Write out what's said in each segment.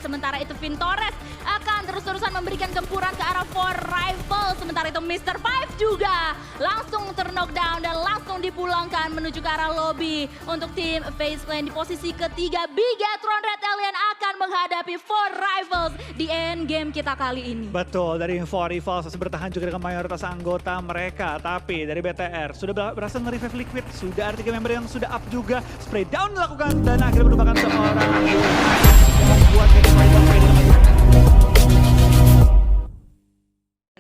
Sementara itu Vintores akan terus-terusan memberikan gempuran ke arah For Rivals. Sementara itu Mr. Five juga langsung ter-knockdown dan langsung dipulangkan menuju ke arah lobby. Untuk tim FaZe Clan di posisi ketiga, Bigetron Red Alien akan menghadapi For Rivals di end game kita kali ini. Betul, dari For Rivals masih bertahan juga dengan mayoritas anggota mereka. Tapi dari BTR sudah berhasil nge-revive Liquid. Sudah ada 3 member yang sudah up juga. Spray down dilakukan dan akhirnya merupakan seorang yang membuat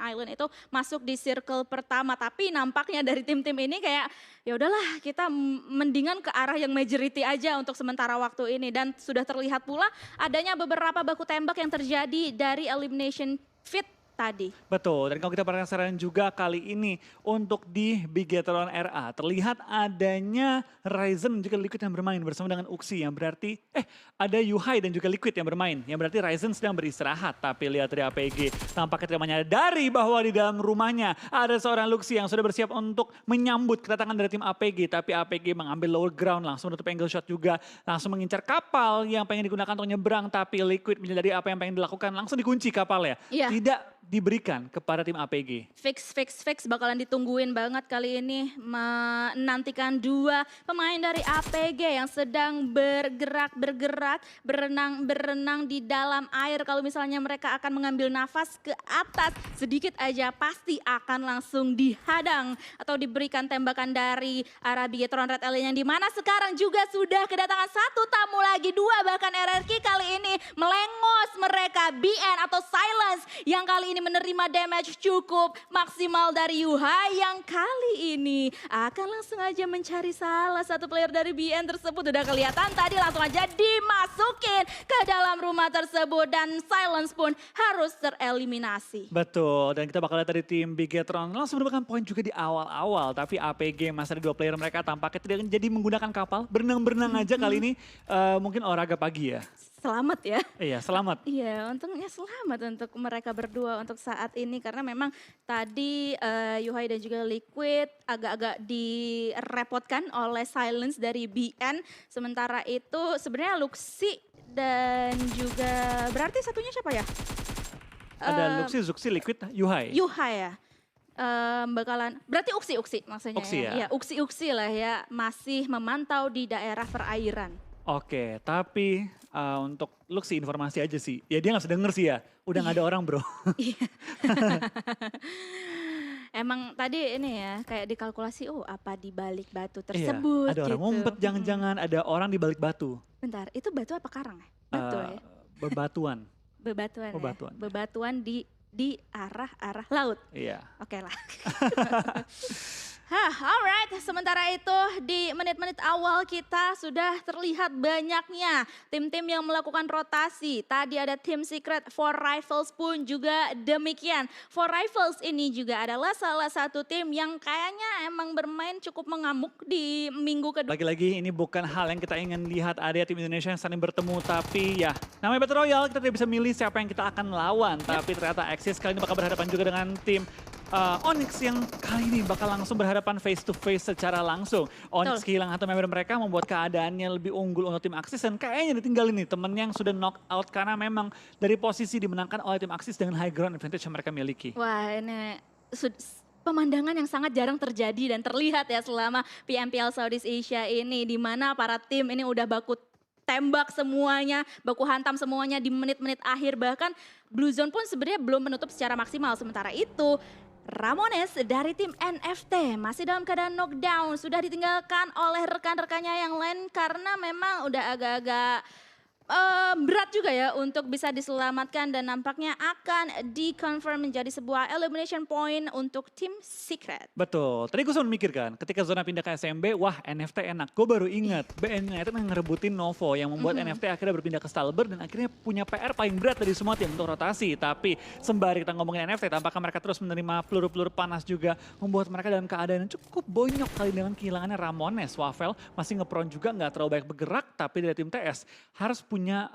Island itu masuk di circle pertama, tapi nampaknya dari tim-tim ini kayak ya udahlah kita mendingan ke arah yang majority aja untuk sementara waktu ini, dan sudah terlihat pula adanya beberapa baku tembak yang terjadi dari elimination fit tadi. Betul, dan kalau kita penasaran juga kali ini untuk di Bigetron RA terlihat adanya Ryzen juga Liquid yang bermain bersama dengan Uxie, yang berarti ada Yuhai dan juga Liquid yang bermain, yang berarti Ryzen sedang beristirahat. Tapi lihat dari APG tampaknya tidak menyadari bahwa di dalam rumahnya ada seorang Luxie yang sudah bersiap untuk menyambut kedatangan dari tim APG, tapi APG mengambil lower ground, langsung menutup angle shot juga, langsung mengincar kapal yang pengen digunakan untuk nyebrang, tapi Liquid menyadari apa yang pengen dilakukan, langsung dikunci kapalnya. Iya. Tidak diberikan kepada tim APG. Fix bakalan ditungguin banget kali ini, menantikan 2 pemain dari APG yang sedang bergerak, berenang di dalam air. Kalau misalnya mereka akan mengambil nafas ke atas sedikit aja pasti akan langsung dihadang atau diberikan tembakan dari arah Bigetron Red Alien, yang dimana sekarang juga sudah kedatangan 1 tamu lagi, 2 bahkan RRQ kali ini melengos mereka, BN atau Silence yang kali ini menerima damage cukup maksimal dari Yuhai, yang kali ini akan langsung aja mencari salah satu player dari BN tersebut. Udah kelihatan tadi langsung aja dimasukin ke dalam rumah tersebut dan Silence pun harus tereliminasi. Betul, dan kita bakal lihat dari tim Bigetron langsung mendapatkan poin juga di awal-awal, tapi APG masih ada 2 player mereka tampaknya tidak jadi menggunakan kapal, berenang-berenang aja kali ini, mungkin olahraga pagi ya. Selamat ya. Iya, selamat. Iya, untungnya selamat untuk mereka berdua untuk saat ini, karena memang tadi Yuhai dan juga Liquid agak-agak direpotkan oleh Silence dari BN. Sementara itu sebenarnya Luxie dan juga berarti satunya siapa ya? Ada Luxie, Zuxi, Liquid, Yuhai. Yuhai ya. Bakalan berarti Uxie maksudnya. Uxie ya? Ya, Uxie lah ya, masih memantau di daerah perairan. Oke, tapi untuk Luxie informasi aja sih. Ya dia nggak usah denger sih ya, udah nggak ada orang bro. Iya. Emang tadi ini ya kayak dikalkulasi, oh apa di balik batu tersebut. Iya, ada orang gitu. ngumpet, jangan-jangan ada orang di balik batu. Bentar, itu batu apa karang ya? Batu ya? Bebatuan. Bebatuan Bebatuan. ya? Bebatuan di arah laut. Iya. Oke lah. Alright, sementara itu di menit-menit awal kita sudah terlihat banyaknya tim-tim yang melakukan rotasi. Tadi ada tim Secret, For Rivals pun juga demikian. For Rivals ini juga adalah salah satu tim yang kayaknya emang bermain cukup mengamuk di minggu kedua. Lagi-lagi ini bukan hal yang kita ingin lihat, ada tim Indonesia yang saling bertemu, tapi ya namanya Battle Royale kita tidak bisa milih siapa yang kita akan lawan. Tapi ternyata Axis kali ini bakal berhadapan juga dengan tim Onyx yang kali ini bakal langsung berhadapan face to face secara langsung. Onyx kehilangan satu member mereka membuat keadaannya lebih unggul untuk tim Axis, dan kayaknya ditinggalin nih temennya yang sudah knock out karena memang dari posisi dimenangkan oleh tim Axis dengan high ground advantage yang mereka miliki. Wah, ini pemandangan yang sangat jarang terjadi dan terlihat ya selama PMPL Southeast Asia ini, di mana para tim ini udah baku tembak semuanya, baku hantam semuanya di menit-menit akhir, bahkan Blue Zone pun sebenarnya belum menutup secara maksimal. Sementara itu Ramones dari tim NFT masih dalam keadaan knockdown, sudah ditinggalkan oleh rekan-rekannya yang lain karena memang udah agak-agak berat juga ya untuk bisa diselamatkan, dan nampaknya akan di-confirm menjadi sebuah elimination point untuk tim Secret. Betul, tadi gue sempat mikirkan ketika Zona pindah ke SMB, wah NFT enak. Gue baru ingat BN United yang ngerebutin Novo yang membuat NFT akhirnya berpindah ke Stalber dan akhirnya punya PR paling berat dari semua tim untuk rotasi. Tapi sembari kita ngomongin NFT, tampaknya mereka terus menerima peluru-peluru panas juga, membuat mereka dalam keadaan yang cukup bonyok kali dengan kehilangannya Ramones. Wafel masih ngepron juga, nggak terlalu banyak bergerak, tapi dari tim TS harus punya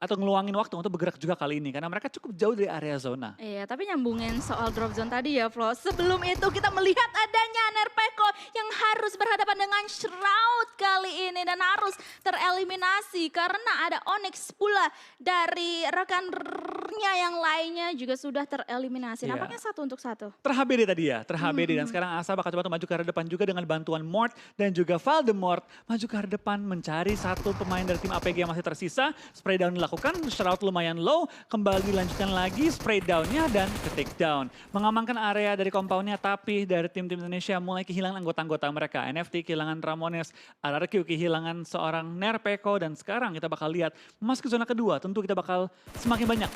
atau ngeluangin waktu untuk bergerak juga kali ini karena mereka cukup jauh dari area zona. Iya, tapi nyambungin soal drop zone tadi ya, Flo. Sebelum itu kita melihat adanya Nerpeko yang harus berhadapan dengan Shroud kali ini dan harus tereliminasi karena ada Onyx pula dari rekannya yang lainnya juga sudah tereliminasi. Iya. Nampaknya 1-1. Ter-HBD tadi ya, ter-HBD dan sekarang Asa bakal coba untuk maju ke arah depan juga dengan bantuan Mort dan juga Voldemort maju ke arah depan mencari satu pemain dari tim APG yang masih tersisa. Spray down dilakukan, Shroud lumayan low, kembali dilanjutkan lagi spray downnya dan ke take down. Mengamankan area dari compoundnya tapi dari tim-tim Indonesia mulai kehilangan anggota-anggota mereka. NFT kehilangan Ramones, RRQ kehilangan seorang Nerpeko dan sekarang kita bakal lihat memasuki zona kedua. Tentu kita bakal semakin banyak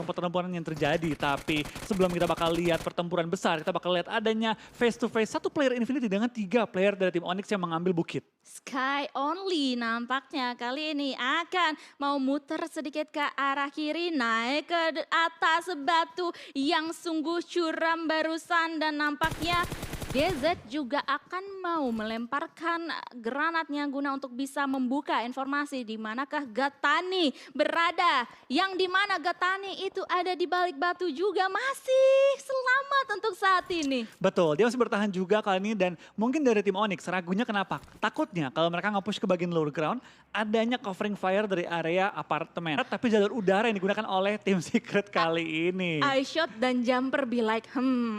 pertempuran yang terjadi. Tapi sebelum kita bakal lihat pertempuran besar, kita bakal lihat adanya face to face satu player Infinity dengan 3 player dari tim Onyx yang mengambil bukit. Sky Only nampaknya kali ini akan mau muter sedikit ke arah kiri, naik ke atas batu yang sungguh curam barusan dan nampaknya DZ juga akan mau melemparkan granatnya guna untuk bisa membuka informasi di manakah Gatani berada. Yang di mana Gatani itu ada di balik batu juga masih selamat untuk saat ini. Betul, dia masih bertahan juga kali ini dan mungkin dari tim Onyx ragunya kenapa? Takutnya kalau mereka nge-push ke bagian lower ground adanya covering fire dari area apartemen. Tapi jalur udara yang digunakan oleh tim Secret kali ini. I shot dan jumper be like,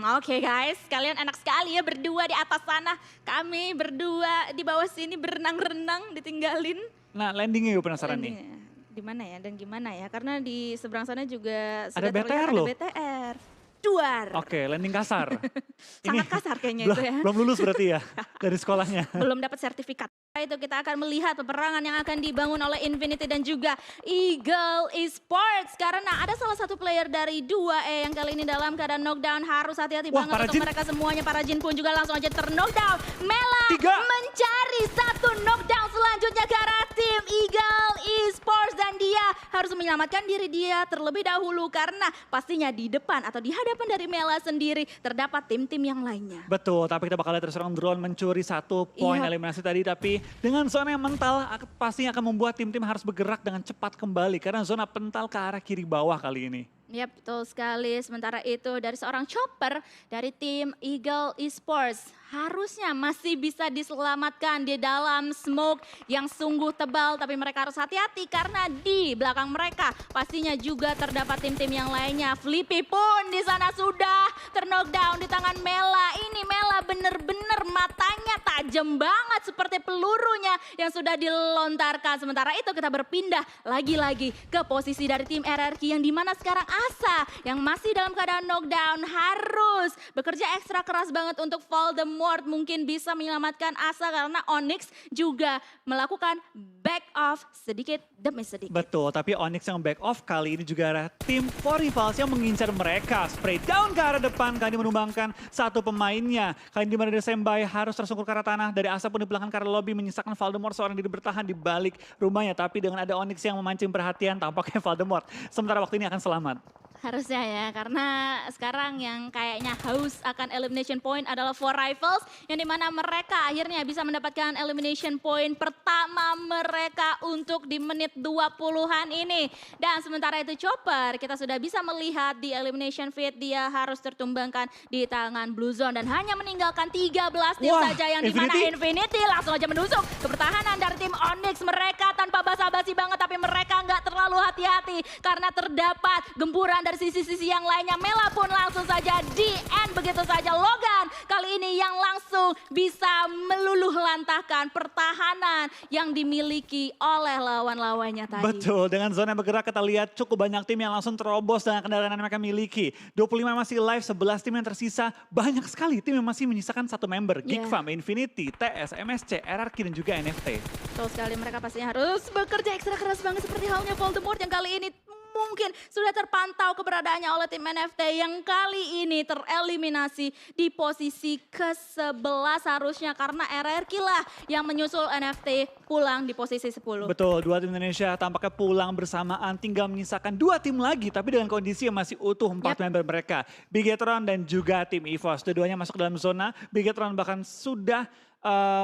oke guys, kalian enak sekali ya berdua di atas sana. Kami berdua di bawah sini berenang-renang ditinggalin. Nah landingnya gue penasaran nih. Di mana ya dan gimana ya? Karena di seberang sana juga Ada sudah terlihat BTR ada loh. BTR. Duar. Oke, landing kasar. Sangat kasar kayaknya itu ya. Belum lulus berarti ya dari sekolahnya. Belum dapat sertifikat. Itu kita akan melihat peperangan yang akan dibangun oleh Infinity dan juga Eagle Esports. Karena ada salah satu player dari 2E yang kali ini dalam keadaan knockdown. Harus hati-hati banget para untuk Jin. mereka semuanya. Para Jin pun juga langsung aja terknockdown. Mela 3. mencari satu knockdown selanjutnya ke arah tim Eagle Esports. Dan dia harus menyelamatkan diri dia terlebih dahulu. Karena pastinya di depan atau di hadapan dari Mela sendiri terdapat tim-tim yang lainnya. Betul, tapi kita bakal lihat seorang drone mencuri 1 poin Iya. eliminasi tadi. Tapi dengan zona yang mental pastinya akan membuat tim-tim harus bergerak dengan cepat kembali. Karena zona pental ke arah kiri bawah kali ini. Yap, betul sekali. Sementara itu dari seorang chopper dari tim Eagle Esports harusnya masih bisa diselamatkan di dalam smoke yang sungguh tebal. Tapi mereka harus hati-hati karena di belakang mereka pastinya juga terdapat tim-tim yang lainnya. Flippy pun di sana sudah terknockdown di tangan Mela. Ini Mela bener-bener matanya tajam banget seperti pelurunya yang sudah dilontarkan. Sementara itu kita berpindah lagi-lagi ke posisi dari tim RRQ yang dimana sekarang Asa yang masih dalam keadaan knockdown harus bekerja ekstra keras banget untuk Voldemort mungkin bisa menyelamatkan Asa karena Onyx juga melakukan back off sedikit demi sedikit. Betul, tapi Onyx yang back off kali ini juga ada tim 4 Rivals yang mengincar mereka. Spray down ke arah depan, kali ini menumbangkan satu pemainnya. Kali ini dimana Desembay harus tersungkur ke arah tanah. Dari Asa pun di belakang ke arah lobby menyisakan Voldemort seorang diri bertahan di balik rumahnya. Tapi dengan ada Onyx yang memancing perhatian tampaknya Voldemort sementara waktu ini akan selamat. Harusnya ya, karena sekarang yang kayaknya haus akan elimination point adalah 4 Rivals yang dimana mereka akhirnya bisa mendapatkan elimination point pertama mereka untuk di menit 20-an ini. Dan sementara itu Chopper kita sudah bisa melihat di elimination feed dia harus tertumbangkan di tangan Blue Zone dan hanya meninggalkan 13 tim Wah, saja yang dimana Infinity langsung aja menusuk ke pertahanan dari tim Onyx. Mereka tanpa basa-basi banget tapi mereka nggak terlalu hati-hati karena terdapat gempuran dari sisi-sisi yang lainnya. Mela pun langsung saja di end begitu saja. Logan kali ini yang langsung bisa meluluh lantahkan pertahanan yang dimiliki oleh lawan-lawannya tadi. Betul, dengan zona yang bergerak kita lihat cukup banyak tim yang langsung terobos dengan kendaraan yang mereka miliki. 25 masih live, 11 tim yang tersisa. Banyak sekali tim yang masih menyisakan satu member. Geekfam, Infinity, TS, MSC, RRQ dan juga NFT. Betul sekali, mereka pastinya harus bekerja ekstra keras banget seperti halnya Voldemort yang kali ini mungkin sudah terpantau keberadaannya oleh tim NFT yang kali ini tereliminasi di posisi ke-11 harusnya karena RRQ lah yang menyusul NFT pulang di posisi 10. Betul, 2 tim Indonesia tampaknya pulang bersamaan, tinggal menyisakan 2 tim lagi tapi dengan kondisi yang masih utuh 4 member mereka. Bigetron dan juga tim EVOS, keduanya masuk dalam zona. Bigetron bahkan sudah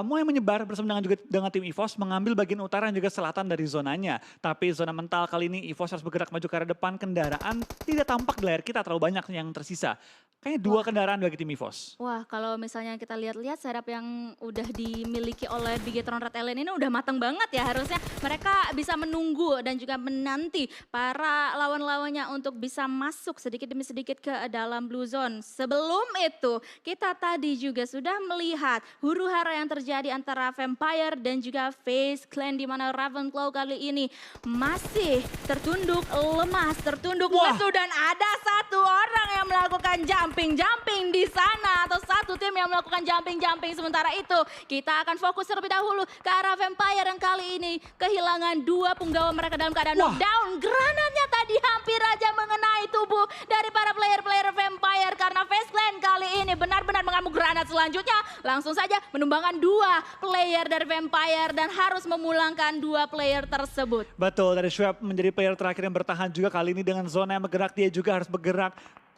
mulai menyebar bersama dengan juga dengan tim EVOS mengambil bagian utara dan juga selatan dari zonanya. Tapi zona mental kali ini EVOS harus bergerak maju ke arah depan, kendaraan tidak tampak di layar kita terlalu banyak yang tersisa. Kayaknya 2 Wah. kendaraan bagi tim EVOS. Wah, kalau misalnya kita lihat-lihat setup yang udah dimiliki oleh Bigetron Red Alien ini udah matang banget ya, harusnya mereka bisa menunggu dan juga menanti para lawan-lawannya untuk bisa masuk sedikit demi sedikit ke dalam blue zone. Sebelum itu, kita tadi juga sudah melihat huru-hara yang terjadi antara Vampire dan juga FaZe Clan, di mana Ravenclaw kali ini masih tertunduk lemas, tertunduk Wah. lesu, dan ada satu orang yang melakukan jumping di sana, atau satu tim yang melakukan jumping. Sementara itu kita akan fokus terlebih dahulu ke arah Vampire yang kali ini kehilangan 2 punggawa mereka dalam keadaan Wah. knockdown. Granatnya tadi hampir aja mengenai tubuh dari para player Vampire, karena FaZe Clan kali ini benar-benar mengamuk granat selanjutnya. Langsung saja menumbangkan 2 player dari Vampire dan harus memulangkan 2 player tersebut. Betul, dari Schwab menjadi player terakhir yang bertahan juga kali ini dengan zona yang bergerak, dia juga harus bergerak.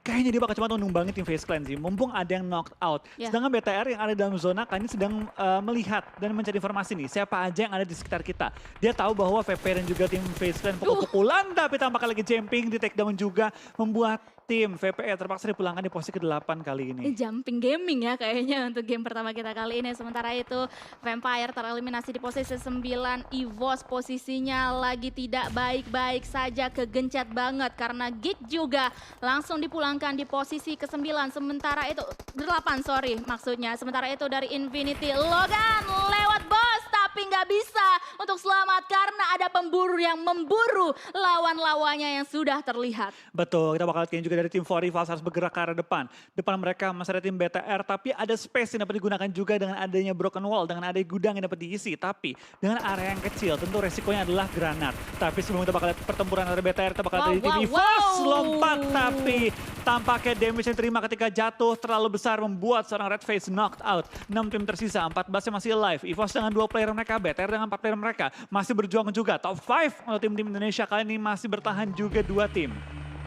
Kayaknya dia bakal cuma numbangin tim FaZe Clan sih, mumpung ada yang knocked out. Ya. Sedangkan BTR yang ada dalam zona kali ini sedang melihat dan mencari informasi nih, siapa aja yang ada di sekitar kita. Dia tahu bahwa VP dan juga tim FaZe Clan pukul-pukulan, tapi tampaknya lagi jumping, di takedown juga, membuat tim VPR terpaksa dipulangkan di posisi ke-8 kali ini. Ini jumping gaming ya kayaknya untuk game pertama kita kali ini. Sementara itu Vampire tereliminasi di posisi 9. EVOS posisinya lagi tidak baik-baik saja, kegencet banget karena Geek juga langsung dipulangkan di posisi ke-9. Sementara itu 8 sorry maksudnya. Sementara itu dari Infinity, Logan lewat bos tapi nggak bisa untuk selamat karena ada pemburu yang memburu lawan-lawannya yang sudah terlihat. Betul, kita bakal lihat juga dari tim 4Rivals harus bergerak ke arah depan. Depan mereka masih ada tim BTR, tapi ada space yang dapat digunakan juga dengan adanya broken wall, dengan adanya gudang yang dapat diisi. Tapi dengan area yang kecil, tentu resikonya adalah granat. Tapi sebelum kita bakal lihat pertempuran antara BTR, kita bakal lihat dari tim EVOS lompat, tapi tampaknya damage yang diterima ketika jatuh terlalu besar membuat seorang Red Face knocked out. 6 tim tersisa, 14 masih alive. EVOS dengan 2 player mereka, BTR dengan 4 player mereka masih berjuang juga. Top 5 untuk tim-tim Indonesia kali ini masih bertahan juga 2 tim.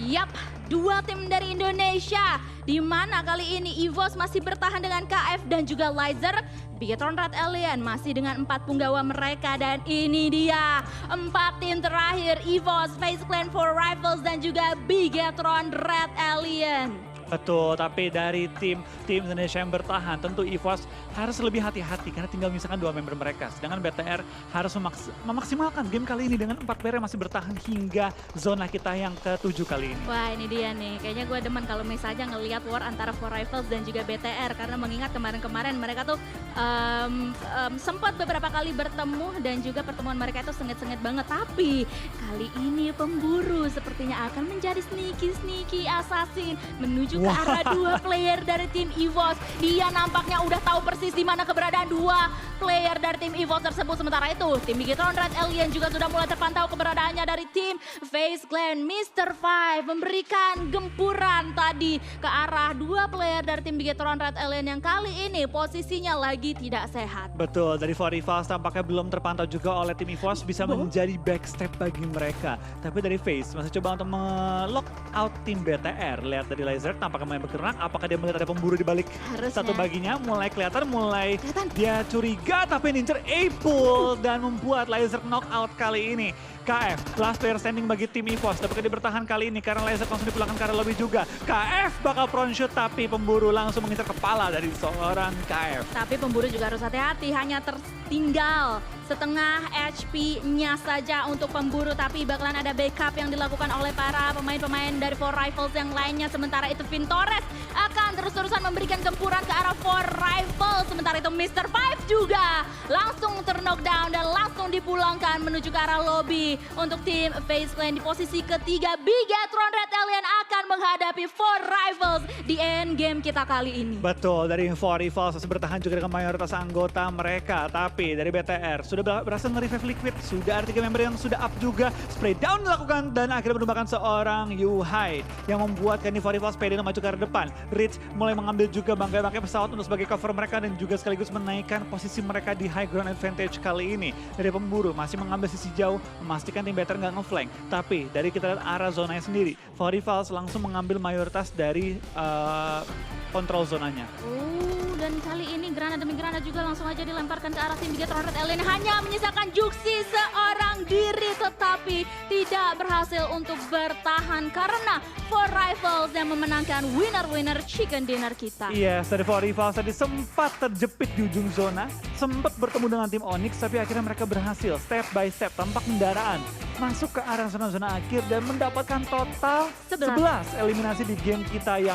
Yap, 2 tim dari Indonesia. Di mana kali ini EVOS masih bertahan dengan KF dan juga Laser. Bigetron Red Alien masih dengan 4 punggawa mereka. Dan ini dia 4 tim terakhir, EVOS, FaZe Clan, 4Rivals dan juga Bigetron Red Alien. Betul, tapi dari tim Indonesia yang bertahan, tentu EVOS harus lebih hati-hati karena tinggal misalkan 2 member mereka. Sedangkan BTR harus memaksimalkan game kali ini dengan 4 player yang masih bertahan hingga zona kita yang ke-7 kali ini. Wah, ini dia nih, kayaknya gue demen kalau misalnya ngelihat war antara 4Rivals dan juga BTR. Karena mengingat kemarin-kemarin mereka tuh sempat beberapa kali bertemu dan juga pertemuan mereka itu sengit-sengit banget. Tapi kali ini pemburu sepertinya akan menjadi sneaky assassin menuju ke arah 2 player dari tim EVOS. Dia nampaknya udah tahu persis di mana keberadaan 2 player dari tim EVOS tersebut. Sementara itu tim Bigetron Red Alien juga sudah mulai terpantau keberadaannya dari tim FaZe Clan. Mr. Five memberikan gempuran tadi ke arah 2 player dari tim Bigetron Red Alien yang kali ini posisinya lagi tidak sehat. Betul, dari 4Rivals tampaknya belum terpantau juga oleh tim EVOS bisa menjadi backstep bagi mereka. Tapi dari FaZe masih coba untuk lock out tim BTR. Lihat dari Laser tampaknya mulai bergerak. Apakah dia melihat ada pemburu di balik satu baginya? Mulai kelihatan, dia curiga tapi nincer A-pull dan membuat Laser knock out kali ini. KF, last player standing bagi tim EVOS. Dapat dia bertahan kali ini karena Laser langsung dipulangkan ke arah lobby juga. KF bakal front shoot tapi pemburu langsung mengincar kepala dari seorang KF. Tapi pemburu juga harus hati-hati, hanya tertinggal setengah HP-nya saja untuk pemburu. Tapi bakalan ada backup yang dilakukan oleh para pemain-pemain dari 4Rivals yang lainnya. Sementara itu Vintores akan terus-terusan memberikan gempuran ke arah 4Rivals. Sementara itu Mr. Five juga langsung terknockdown dan langsung dipulangkan menuju ke arah lobby. Untuk tim FaZe Clan di posisi ketiga, Bigetron Red Alien akan menghadapi 4Rivals di end game kita kali ini. Betul, dari 4Rivals masih bertahan juga dengan mayoritas anggota mereka. Tapi dari BTR sudah sudah berhasil nge-revive Liquid. Sudah ada 3 member yang sudah up juga. Spray down dilakukan dan akhirnya menumbangkan seorang Yuhai yang membuatkan Nivo Rivals PD maju ke arah depan. Rich mulai mengambil juga bangkai-bangkai pesawat untuk sebagai cover mereka dan juga sekaligus menaikkan posisi mereka di high ground advantage kali ini. Dari pemburu masih mengambil sisi jauh, memastikan tim better nggak nge-flank. Tapi dari kita lihat arah zonanya sendiri, Nivo Rivals langsung mengambil mayoritas dari kontrol zonanya. Dan kali ini granat demi granat juga langsung aja dilemparkan ke arah tim Bigetron Red Alien. Hanya menyisakan Juksi seorang diri tetapi tidak berhasil untuk bertahan karena Four Rivals yang memenangkan winner-winner chicken dinner kita. Iya, dari Four Rivals tadi sempat terjepit di ujung zona, sempat bertemu dengan tim Onyx, tapi akhirnya mereka berhasil step by step tanpa kendaraan masuk ke arah zona-zona akhir dan mendapatkan total 11 eliminasi di game kita yang